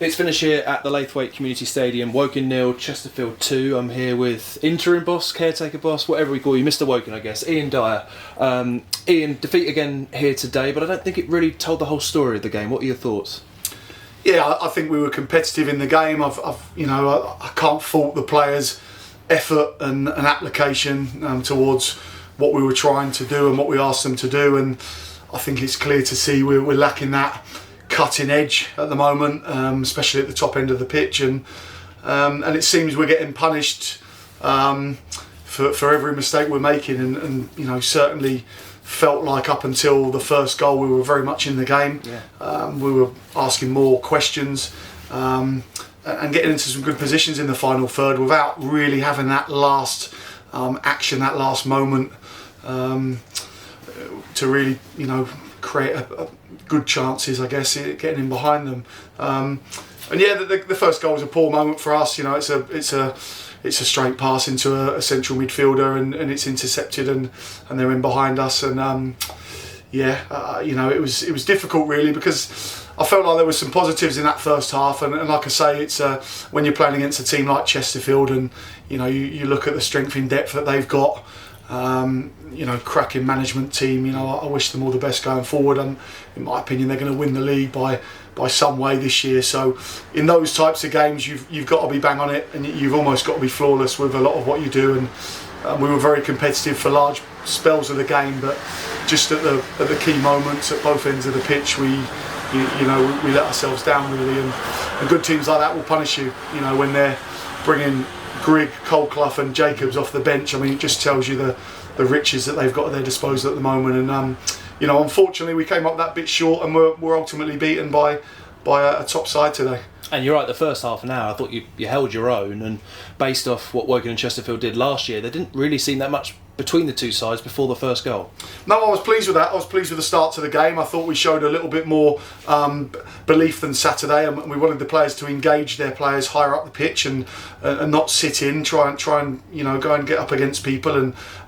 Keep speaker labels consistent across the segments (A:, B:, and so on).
A: It's finished here at the Laithwaite Community Stadium. Woking 0, Chesterfield 2. I'm here with interim boss, caretaker boss, whatever we call you, Mr. Woking, I guess, Ian Dyer. Ian, defeat again here today, but I don't think it really told the whole story of the game. What are your thoughts?
B: Yeah, I think we were competitive in the game. I can't fault the players' effort and application towards what we were trying to do and what we asked them to do. And I think it's clear to see we're lacking that cutting edge at the moment, especially at the top end of the pitch, and it seems we're getting punished for every mistake we're making, and you know, certainly felt like up until the first goal we were very much in the game. We were asking more questions and getting into some good positions in the final third without really having that last action, that last moment to really, you know, create a good chances, I guess, getting in behind them. And yeah, the first goal was a poor moment for us. You know, it's a straight pass into a central midfielder, and it's intercepted, and they're in behind us. And you know, it was difficult really, because I felt like there were some positives in that first half, and like I say, it's when you're playing against a team like Chesterfield, and you know, you look at the strength in depth that they've got. You know, cracking management team. You know, I wish them all the best going forward, and in my opinion, they're going to win the league by some way this year. So in those types of games, you've got to be bang on it, and you've almost got to be flawless with a lot of what you do. And we were very competitive for large spells of the game, but just at the key moments at both ends of the pitch, we let ourselves down really. And good teams like that will punish you. You know, when they're bringing Grigg, Colclough and Jacobs off the bench, I mean, it just tells you the riches that they've got at their disposal at the moment. And you know, unfortunately, we came up that bit short, and we're ultimately beaten by a top side today. And
A: you're right, the first half an hour, I thought you held your own, and based off what Woking and Chesterfield did last year, there didn't really seem that much between the two sides before the first goal.
B: No, I was pleased with that. I was pleased with the start to the game. I thought we showed a little bit more belief than Saturday, and we wanted the players to engage their players higher up the pitch and not sit in, try and you know, go and get up against people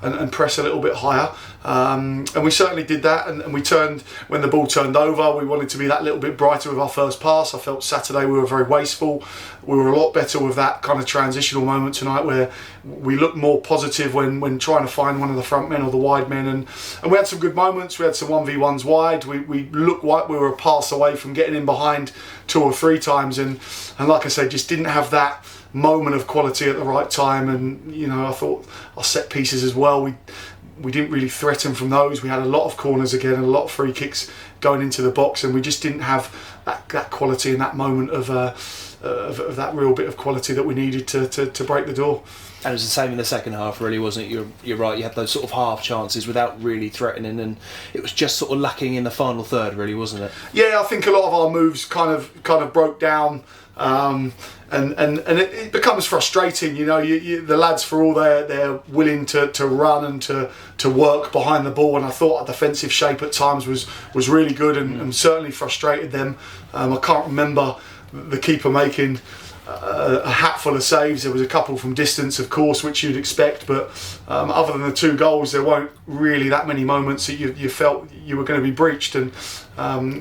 B: and press a little bit higher. And we certainly did that, and we turned, when the ball turned over, we wanted to be that little bit brighter with our first pass. I felt Saturday we were very wasteful. We were a lot better with that kind of transitional moment tonight, where we looked more positive when trying to find one of the front men or the wide men, and we had some good moments. We had some 1v1s wide. We looked like we were a pass away from getting in behind 2 or 3 times, and like I said, just didn't have that moment of quality at the right time. And you know, I thought our set pieces as well, we didn't really threaten from those. We had a lot of corners again and a lot of free kicks going into the box, and we just didn't have that quality in that moment of that real bit of quality that we needed to break the door.
A: And it was the same in the second half, really, wasn't it? You're right, you had those sort of half chances without really threatening, and it was just sort of lacking in the final third, really, wasn't it?
B: Yeah, I think a lot of our moves kind of broke down, and it becomes frustrating. You know, the lads, for all they're willing to run and to work behind the ball, and I thought our defensive shape at times was really good, and certainly frustrated them. I can't remember the keeper making a hatful of saves. There was a couple from distance, of course, which you'd expect, but other than the 2 goals, there weren't really that many moments that you felt you were going to be breached. And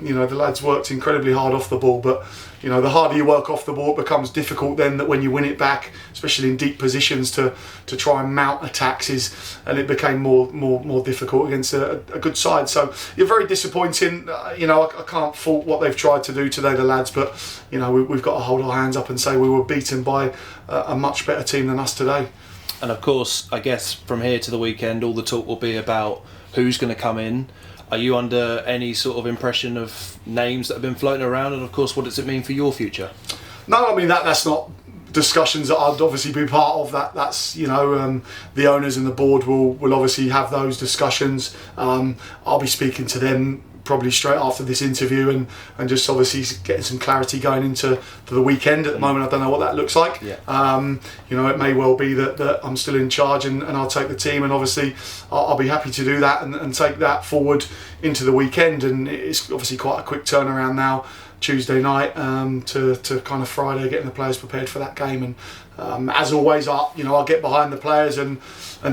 B: you know, the lads worked incredibly hard off the ball, but you know, the harder you work off the ball, it becomes difficult then, that when you win it back, especially in deep positions, to try and mount attacks, and it became more difficult against a good side. So you're very disappointing. You know, I can't fault what they've tried to do today, the lads, but you know, we've got to hold our hands up and say we were beaten by a much better team than us today.
A: And of course, I guess from here to the weekend, all the talk will be about who's going to come in. Are you under any sort of impression of names that have been floating around, and of course, what does it mean for your future?
B: No, I mean, that's not discussions that I'd obviously be part of. That's you know, the owners and the board will obviously have those discussions. I'll be speaking to them probably straight after this interview, and just obviously getting some clarity going into the weekend. At the moment, I don't know what that looks like. You know, it may well be that I'm still in charge, and I'll take the team, and obviously I'll be happy to do that and take that forward into the weekend. And it's obviously quite a quick turnaround now Tuesday night to kind of Friday, getting the players prepared for that game. And as always, I'll get behind the players and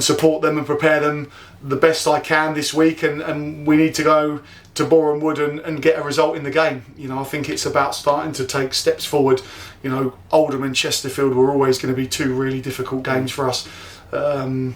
B: support them and prepare them the best I can this week. And we need to go to Boreham Wood and get a result in the game. I think it's about starting to take steps forward. Oldham and Chesterfield were always going to be two really difficult games for us. The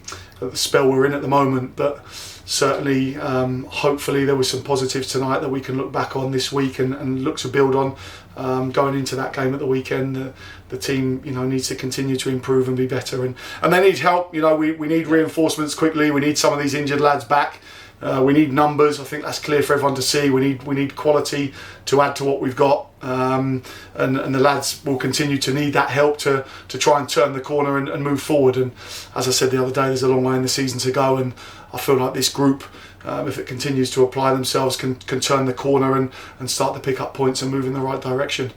B: spell we're in at the moment, but certainly hopefully there was some positives tonight that we can look back on this week and look to build on going into that game at the weekend. The team needs to continue to improve and be better, and they need help. We need reinforcements quickly. We need some of these injured lads back. We need numbers. I think that's clear for everyone to see. We need quality to add to what we've got, and the lads will continue to need that help to try and turn the corner and move forward. And as I said the other day, there's a long way in the season to go, and I feel like this group, if it continues to apply themselves, can turn the corner and start to pick up points and move in the right direction.